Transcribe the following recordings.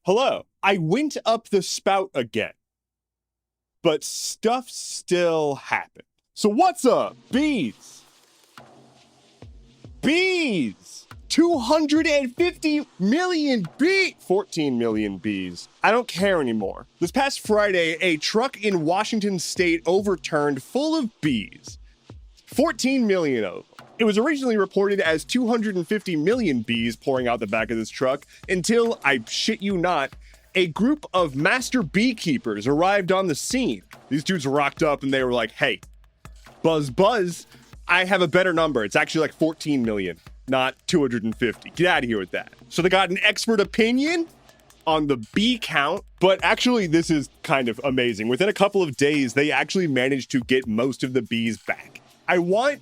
Hello. I went up the spout again, but stuff still happened. So what's up, bees? Bees! 250 million bees! 14 million bees. I don't care anymore. This past Friday, a truck in Washington state overturned full of bees. 14 million of them. It was originally reported as 250 million bees pouring out the back of this truck until, I shit you not, a group of master beekeepers arrived on the scene. These dudes rocked up and they were like, hey, buzz, I have a better number. It's actually like 14 million, not 250. Get out of here with that. So they got an expert opinion on the bee count, but actually this is kind of amazing. Within a couple of days, they actually managed to get most of the bees back. I want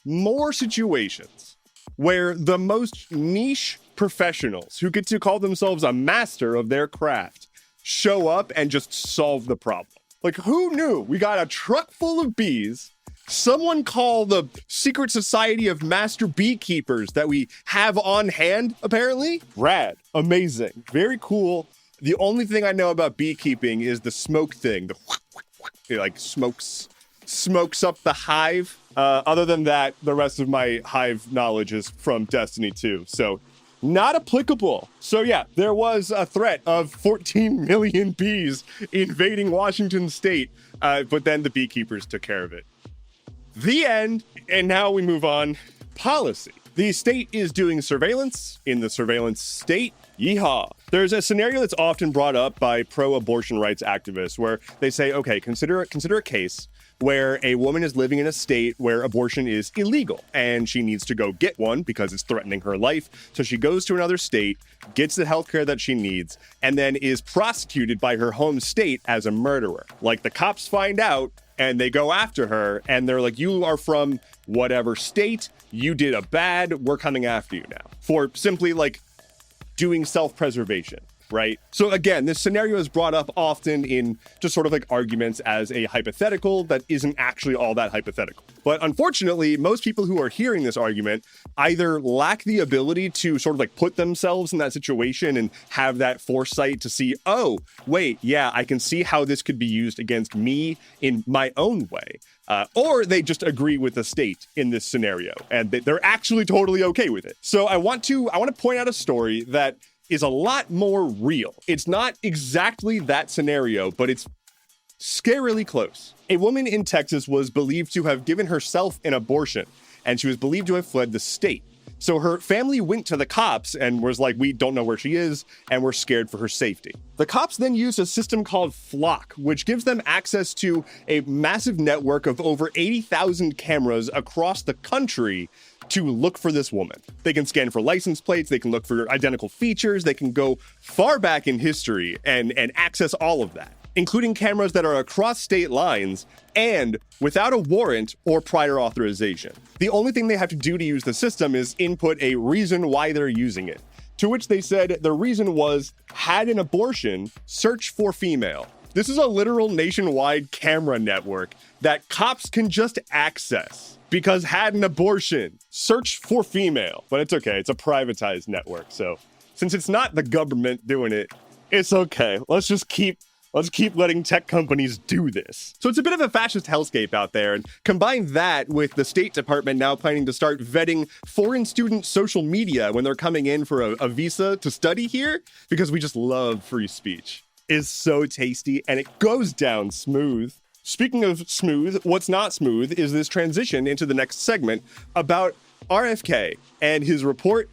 more situations where the most niche professionals who get to call themselves a master of their craft show up and just solve the problem. Like, who knew? We got a truck full of bees. Someone call the secret society of master beekeepers that we have on hand, apparently. Rad. Amazing. Very cool. The only thing I know about beekeeping is the smoke thing. It like smokes up the hive. Other than that, the rest of my hive knowledge is from Destiny 2. So not applicable. So yeah, there was a threat of 14 million bees invading Washington state, but then the beekeepers took care of it. The end. And now we move on. Policy. The state is doing surveillance in the surveillance state. Yeehaw. There's a scenario that's often brought up by pro-abortion rights activists where they say, okay, consider a case where a woman is living in a state where abortion is illegal and she needs to go get one because it's threatening her life. So she goes to another state, gets the healthcare that she needs, and then is prosecuted by her home state as a murderer. Like, the cops find out and they go after her and they're like, you are from whatever state, you did a bad, we're coming after you now. For simply like doing self-preservation. Right? So again, this scenario is brought up often in just sort of like arguments as a hypothetical that isn't actually all that hypothetical. But unfortunately, most people who are hearing this argument either lack the ability to sort of like put themselves in that situation and have that foresight to see, oh, wait, yeah, I can see how this could be used against me in my own way. Or they just agree with the state in this scenario and they're actually totally okay with it. So I want to point out a story that is a lot more real. It's not exactly that scenario, but it's scarily close. A woman in Texas was believed to have given herself an abortion, and she was believed to have fled the state. So her family went to the cops and was like, we don't know where she is, and we're scared for her safety. The cops then used a system called Flock, which gives them access to a massive network of over 80,000 cameras across the country to look for this woman. They can scan for license plates, they can look for identical features, they can go far back in history and access all of that, including cameras that are across state lines and without a warrant or prior authorization. The only thing they have to do to use the system is input a reason why they're using it, to which they said the reason was, had an abortion, search for female. This is a literal nationwide camera network that cops can just access. Because had an abortion, search for female. But it's okay, it's a privatized network. So since it's not the government doing it, it's okay. Let's keep letting tech companies do this. So it's a bit of a fascist hellscape out there. And combine that with the State Department now planning to start vetting foreign student social media when they're coming in for a visa to study here, because we just love free speech. It's so tasty and it goes down smooth. Speaking of smooth, what's not smooth is this transition into the next segment about RFK and his report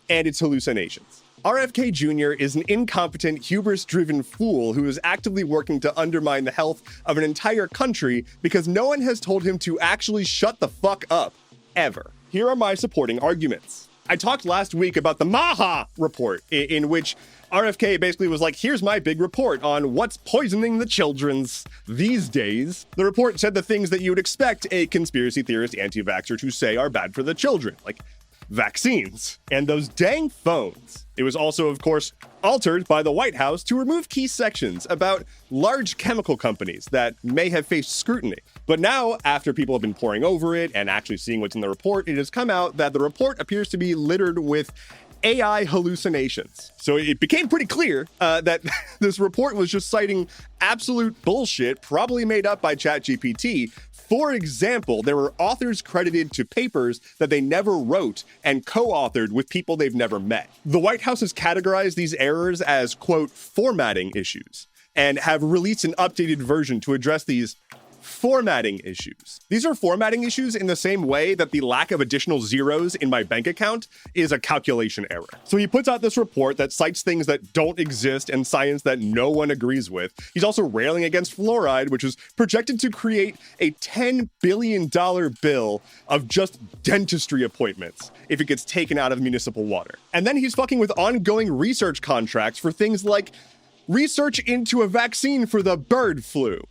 and its hallucinations. RFK Jr. is an incompetent, hubris-driven fool who is actively working to undermine the health of an entire country because no one has told him to actually shut the fuck up, ever. Here are my supporting arguments. I talked last week about the Maha report, in which RFK basically was like, here's my big report on what's poisoning the children's these days. The report said the things that you would expect a conspiracy theorist anti-vaxxer to say are bad for the children, like vaccines and those dang phones. It was also, of course, altered by the White House to remove key sections about large chemical companies that may have faced scrutiny. But now, after people have been poring over it and actually seeing what's in the report, it has come out that the report appears to be littered with AI hallucinations. So it became pretty clear that this report was just citing absolute bullshit, probably made up by ChatGPT. For example, there were authors credited to papers that they never wrote and co-authored with people they've never met. The White House has categorized these errors as, quote, formatting issues, and have released an updated version to address these formatting issues. These are formatting issues in the same way that the lack of additional zeros in my bank account is a calculation error. So he puts out this report that cites things that don't exist and science that no one agrees with. He's also railing against fluoride, which is projected to create a $10 billion bill of just dentistry appointments if it gets taken out of municipal water. And then he's fucking with ongoing research contracts for things like research into a vaccine for the bird flu.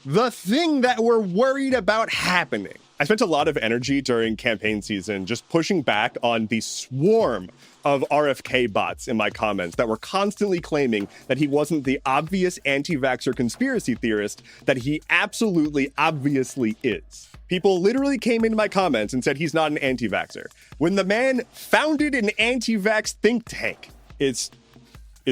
The thing that we're worried about happening. I spent a lot of energy during campaign season just pushing back on the swarm of RFK bots in my comments that were constantly claiming that he wasn't the obvious anti-vaxxer conspiracy theorist that he absolutely obviously is. People literally came into my comments and said he's not an anti-vaxxer, when the man founded an anti-vax think tank. It's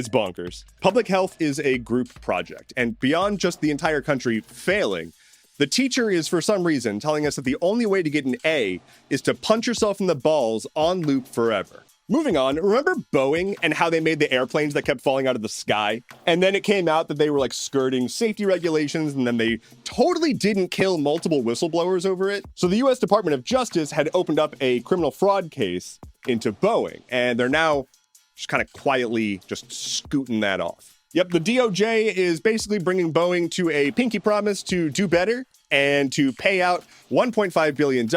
bonkers. Public health is a group project, and beyond just the entire country failing, the teacher is for some reason telling us that the only way to get an A is to punch yourself in the balls on loop forever. Moving on, remember Boeing and how they made the airplanes that kept falling out of the sky? And then it came out that they were like skirting safety regulations, and then they totally didn't kill multiple whistleblowers over it. So the US Department of Justice had opened up a criminal fraud case into Boeing, and they're now just kind of quietly just scooting that off. Yep, the DOJ is basically bringing Boeing to a pinky promise to do better and to pay out $1.5 billion,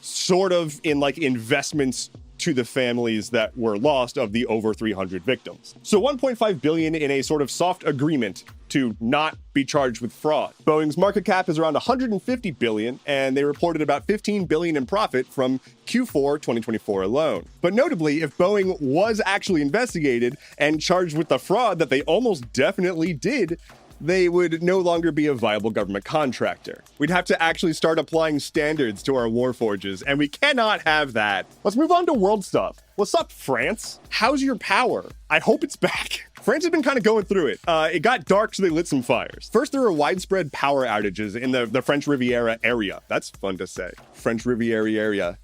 sort of in like investments to the families that were lost of the over 300 victims. So $1.5 billion in a sort of soft agreement to not be charged with fraud. Boeing's market cap is around $150 billion, and they reported about $15 billion in profit from Q4 2024 alone. But notably, if Boeing was actually investigated and charged with the fraud that they almost definitely did, they would no longer be a viable government contractor. We'd have to actually start applying standards to our warforges, and we cannot have that. Let's move on to world stuff. What's up, France? How's your power? I hope it's back. France has been kind of going through it. It got dark, so they lit some fires. First, there were widespread power outages in the French Riviera area. That's fun to say. French Riviera area.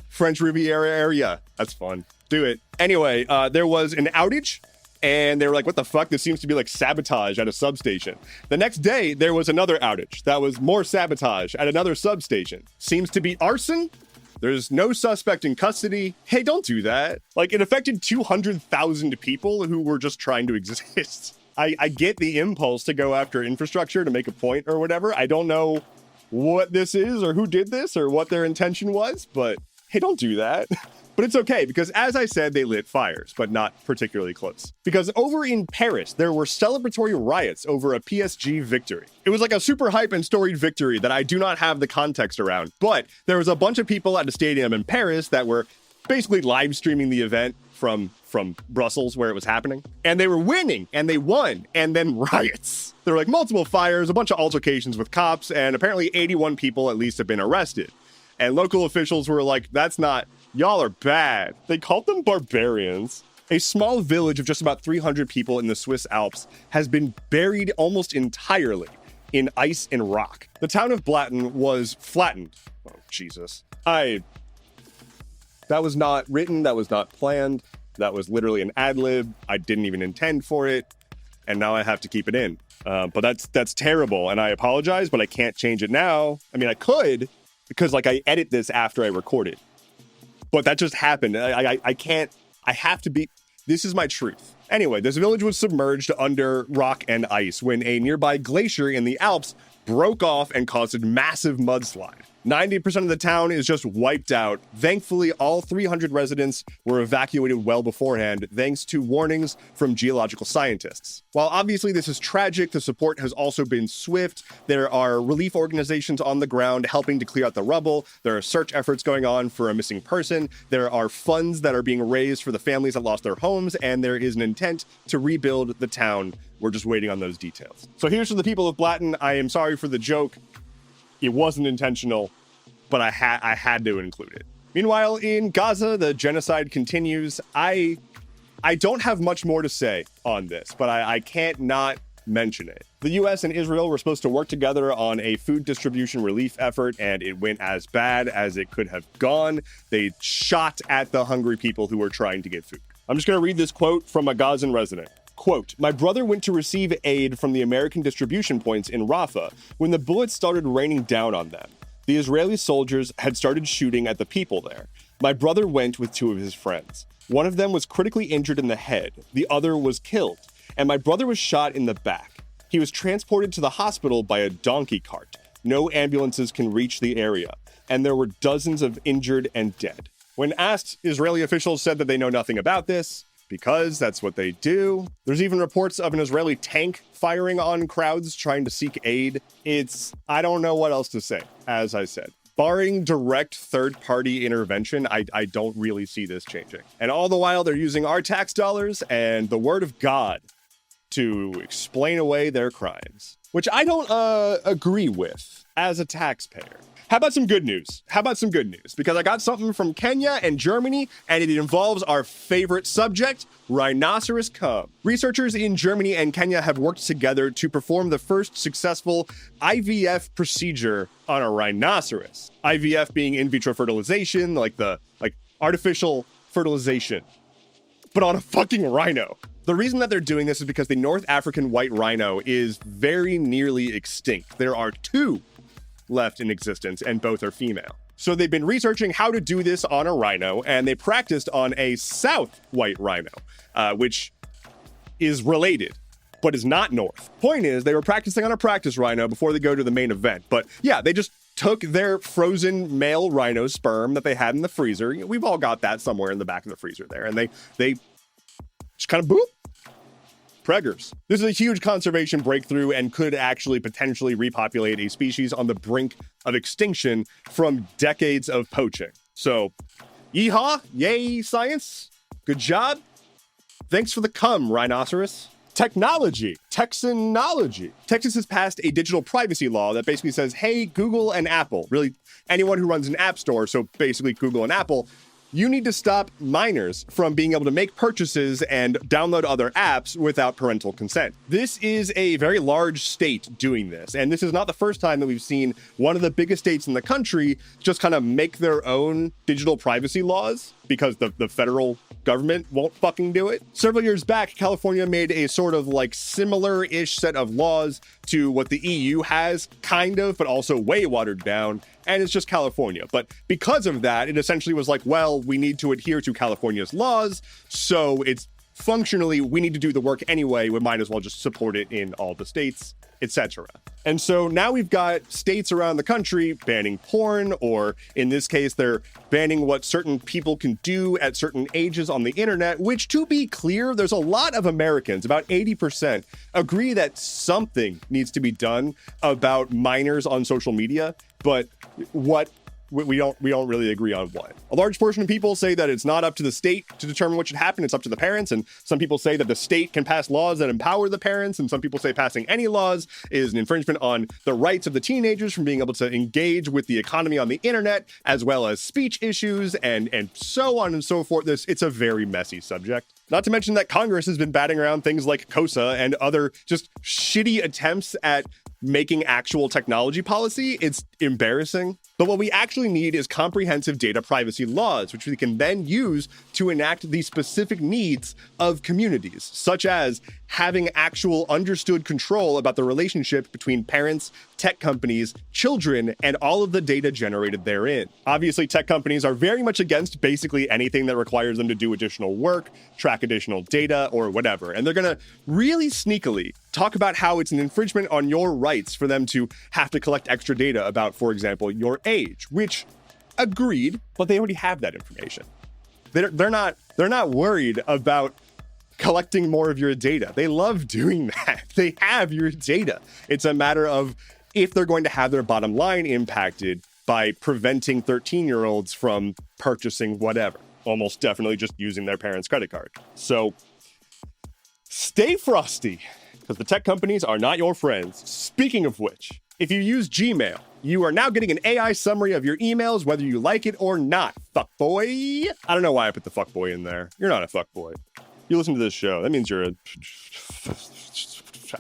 French Riviera area. That's fun. Do it. Anyway, there was an outage, and they were like, what the fuck? This seems to be like sabotage at a substation. The next day, there was another outage that was more sabotage at another substation. Seems to be arson. There's no suspect in custody. Hey, don't do that. Like, it affected 200,000 people who were just trying to exist. I get the impulse to go after infrastructure to make a point or whatever. I don't know what this is or who did this or what their intention was, but hey, don't do that. But it's okay, because as I said, they lit fires, but not particularly close. Because over in Paris, there were celebratory riots over a PSG victory. It was like a super hype and storied victory that I do not have the context around, but there was a bunch of people at a stadium in Paris that were basically live streaming the event from Brussels where it was happening. And they were winning, and they won, and then riots. There were like multiple fires, a bunch of altercations with cops, and apparently 81 people at least have been arrested. And local officials were like, that's not... Y'all are bad. They called them barbarians. A small village of just about 300 people in the Swiss Alps has been buried almost entirely in ice and rock. The town of Blatten was flattened. Oh, Jesus. That was not written. That was not planned. That was literally an ad lib. I didn't even intend for it. And now I have to keep it in. But that's terrible. And I apologize, but I can't change it now. I mean, I could, because like I edit this after I record it. But that just happened. I can't, I have to be, this is my truth. Anyway, this village was submerged under rock and ice when a nearby glacier in the Alps broke off and caused a massive mudslide. 90% of the town is just wiped out. Thankfully, all 300 residents were evacuated well beforehand, thanks to warnings from geological scientists. While obviously this is tragic, the support has also been swift. There are relief organizations on the ground helping to clear out the rubble. There are search efforts going on for a missing person. There are funds that are being raised for the families that lost their homes, and there is an intent to rebuild the town. We're just waiting on those details. So here's to the people of Blatten. I am sorry for the joke. It wasn't intentional, but I had to include it. Meanwhile, in Gaza, the genocide continues. I don't have much more to say on this, but I can't not mention it. The US and Israel were supposed to work together on a food distribution relief effort, and it went as bad as it could have gone. They shot at the hungry people who were trying to get food. I'm just going to read this quote from a Gazan resident. Quote, "My brother went to receive aid from the American distribution points in Rafah when the bullets started raining down on them. The Israeli soldiers had started shooting at the people there. My brother went with two of his friends. One of them was critically injured in the head. The other was killed. And my brother was shot in the back. He was transported to the hospital by a donkey cart. No ambulances can reach the area. And there were dozens of injured and dead." When asked, Israeli officials said that they know nothing about this, because that's what they do. There's even reports of an Israeli tank firing on crowds trying to seek aid. I don't know what else to say, as I said. Barring direct third-party intervention, I don't really see this changing. And all the while, they're using our tax dollars and the word of God to explain away their crimes, which I don't agree with as a taxpayer. How about some good news? Because I got something from Kenya and Germany, and it involves our favorite subject, rhinoceros cum. Researchers in Germany and Kenya have worked together to perform the first successful IVF procedure on a rhinoceros. IVF being in vitro fertilization, like artificial fertilization, but on a fucking rhino. The reason that they're doing this is because the North African white rhino is very nearly extinct. There are two left in existence, and both are female. So they've been researching how to do this on a rhino, and they practiced on a south white rhino, which is related, but is not north. Point is, they were practicing on a practice rhino before they go to the main event. But yeah, they just took their frozen male rhino sperm that they had in the freezer. We've all got that somewhere in the back of the freezer there. And they just kind of boop. Preggers. This is a huge conservation breakthrough and could actually potentially repopulate a species on the brink of extinction from decades of poaching. So, yeehaw, yay, science. Good job. Thanks for the cum, rhinoceros. Technology. Texanology. Texas has passed a digital privacy law that basically says, hey, Google and Apple, really anyone who runs an app store, so basically Google and Apple, you need to stop minors from being able to make purchases and download other apps without parental consent. This is a very large state doing this, and this is not the first time that we've seen one of the biggest states in the country just kind of make their own digital privacy laws because the federal government won't fucking do it. Several years back, California made a sort of like similar-ish set of laws to what the EU has, kind of, but also way watered down, and it's just California. But because of that, it essentially was like, well, we need to adhere to California's laws, so it's functionally, we need to do the work anyway, we might as well just support it in all the states, etc. And so now we've got states around the country banning porn, or in this case, they're banning what certain people can do at certain ages on the internet, which, to be clear, there's a lot of Americans, about 80%, agree that something needs to be done about minors on social media, but we don't really agree on what. A large portion of people say that it's not up to the state to determine what should happen, it's up to the parents, and some people say that the state can pass laws that empower the parents, and some people say passing any laws is an infringement on the rights of the teenagers from being able to engage with the economy on the internet, as well as speech issues, and so on and so forth. It's a very messy subject. Not to mention that Congress has been batting around things like COSA and other just shitty attempts at making actual technology policy. It's embarrassing. But what we actually need is comprehensive data privacy laws, which we can then use to enact the specific needs of communities, such as having actual understood control about the relationship between parents, tech companies, children, and all of the data generated therein. Obviously, tech companies are very much against basically anything that requires them to do additional work, track additional data, or whatever. And they're going to really sneakily talk about how it's an infringement on your rights for them to have to collect extra data about, for example, your age, which agreed, but they already have that information. They're not worried about collecting more of your data. They love doing that. They have your data. It's a matter of if they're going to have their bottom line impacted by preventing 13-year-olds from purchasing whatever. Almost definitely just using their parents' credit card. So stay frosty, because the tech companies are not your friends. Speaking of which, If you use Gmail, you are now getting an AI summary of your emails, whether you like it or not. Fuckboy. I don't know why I put the fuckboy in there. You're not a fuckboy. You listen to this show. That means you're a...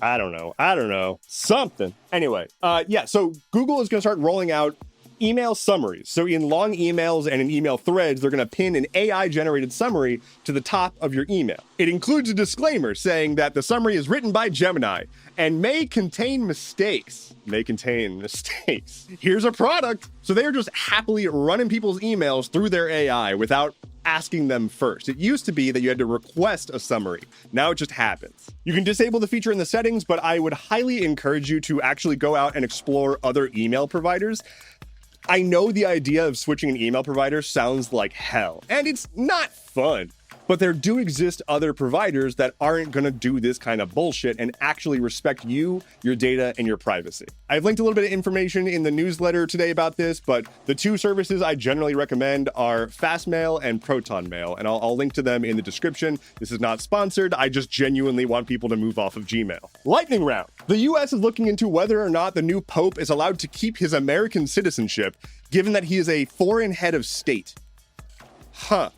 I don't know. Something. Anyway, so Google is going to start rolling out email summaries. So in long emails and in email threads, they're going to pin an AI-generated summary to the top of your email. It includes a disclaimer saying that the summary is written by Gemini and may contain mistakes. Here's a product. So they are just happily running people's emails through their AI without asking them first. It used to be that you had to request a summary. Now it just happens. You can disable the feature in the settings, but I would highly encourage you to actually go out and explore other email providers. I know the idea of switching an email provider sounds like hell, and it's not fun. But there do exist other providers that aren't going to do this kind of bullshit and actually respect you, your data, and your privacy. I've linked a little bit of information in the newsletter today about this, but the two services I generally recommend are Fastmail and ProtonMail, and I'll link to them in the description. This is not sponsored. I just genuinely want people to move off of Gmail. Lightning round. The US is looking into whether or not the new pope is allowed to keep his American citizenship, given that he is a foreign head of state.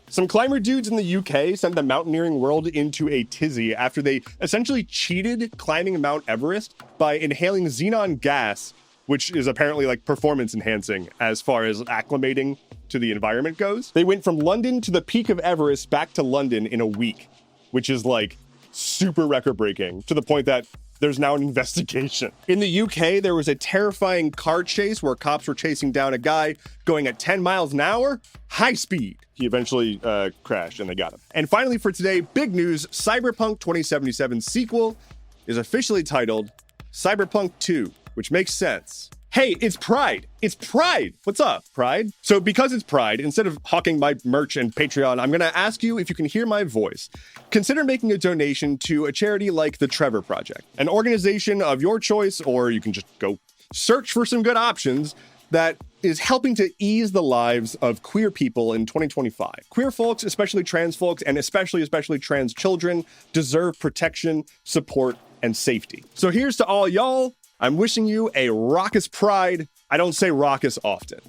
Some climber dudes in the UK sent the mountaineering world into a tizzy after they essentially cheated climbing Mount Everest by inhaling xenon gas, which is apparently like performance enhancing as far as acclimating to the environment goes. They went from London to the peak of Everest back to London in a week, which is like super record breaking to the point that there's now an investigation. In the UK, there was a terrifying car chase where cops were chasing down a guy going at 10 miles an hour, high speed. He eventually crashed and they got him. And finally for today, big news, Cyberpunk 2077 sequel is officially titled Cyberpunk 2, which makes sense. Hey, it's Pride. It's Pride. What's up, Pride? So because it's Pride, instead of hawking my merch and Patreon, I'm going to ask you if you can hear my voice. Consider making a donation to a charity like the Trevor Project, an organization of your choice, or you can just go search for some good options that is helping to ease the lives of queer people in 2025. Queer folks, especially trans folks, and especially trans children, deserve protection, support, and safety. So here's to all y'all. I'm wishing you a raucous Pride. I don't say raucous often.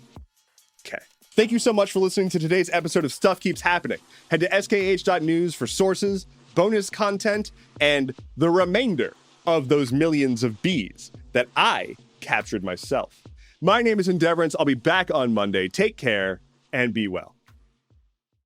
Okay. Thank you so much for listening to today's episode of Stuff Keeps Happening. Head to skh.news for sources, bonus content, and the remainder of those millions of bees that I captured myself. My name is Endeavorance. I'll be back on Monday. Take care and be well.